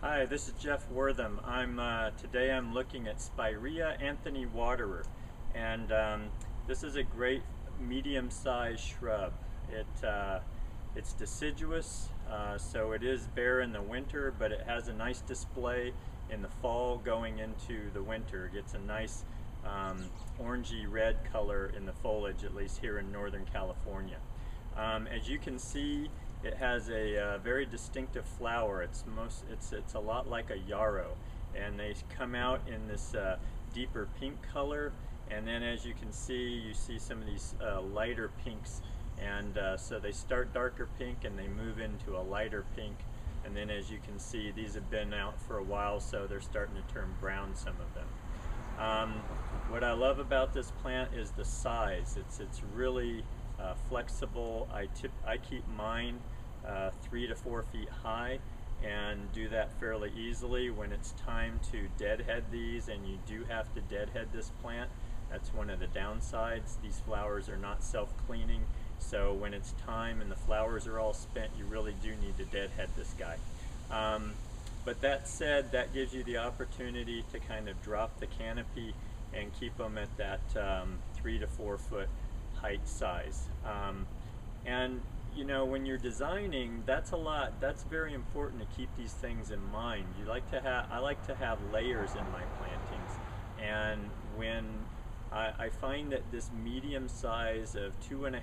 Hi, this is Jeff Wortham. Today I'm looking at Spiraea Anthony Waterer, and this is a great medium-sized shrub. It's deciduous, so it is bare in the winter, but it has a nice display in the fall going into the winter. It gets a nice orangey red color in the foliage, at least here in Northern California. As you can see, it has a very distinctive flower. It's a lot like a yarrow, and they come out in this deeper pink color, and then as you can see, you see some of these lighter pinks, and so they start darker pink and they move into a lighter pink, and then as you can see, these have been out for a while, so they're starting to turn brown, some of them. What I love about this plant is the size. It's really flexible. I keep mine 3 to 4 feet high and do that fairly easily. When it's time to deadhead these, and you do have to deadhead this plant, that's one of the downsides. These flowers are not self-cleaning, so when it's time and the flowers are all spent, you really do need to deadhead this guy. But that said, that gives you the opportunity to kind of drop the canopy and keep them at that 3 to 4 foot height size. And you know, when you're designing, that's very important to keep these things in mind. I like to have layers in my plantings, and when I find that this medium size of 2.5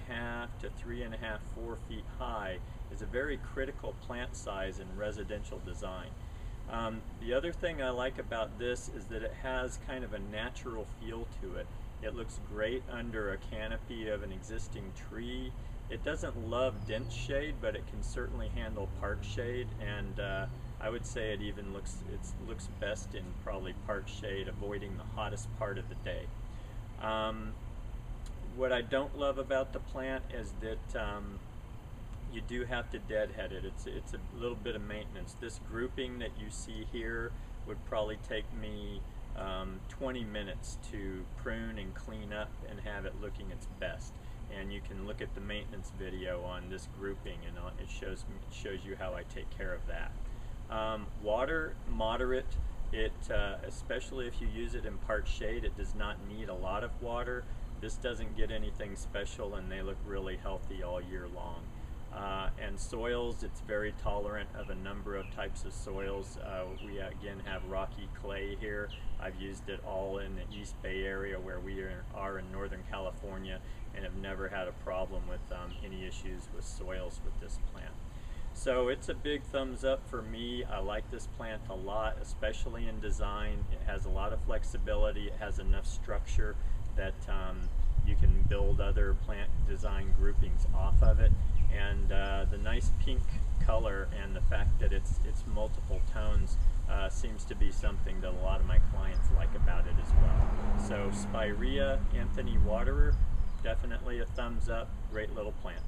to 3.5, 4 feet high is a very critical plant size in residential design. The other thing I like about this is that it has kind of a natural feel to it. It looks great under a canopy of an existing tree. It doesn't love dense shade, but it can certainly handle part shade, and I would say it looks best in probably part shade, avoiding the hottest part of the day. What I don't love about the plant is that you do have to deadhead it. It's a little bit of maintenance. This grouping that you see here would probably take me 20 minutes to prune and clean up and have it looking its best. And you can look at the maintenance video on this grouping, and it shows you how I take care of that. Water, moderate. Especially if you use it in part shade, it does not need a lot of water. This doesn't get anything special, and they look really healthy all year long. And soils, it's very tolerant of a number of types of soils. We again have rocky clay here. I've used it all in the East Bay area where we are in Northern California, and have never had a problem with any issues with soils with this plant. So it's a big thumbs up for me. I like this plant a lot, especially in design. It has a lot of flexibility. It has enough structure that you can build other plant design groupings off of it. And the nice pink color and the fact that it's multiple tones seems to be something that a lot of my clients like about it as well. So Spiraea Anthony Waterer, definitely a thumbs up. Great little plant.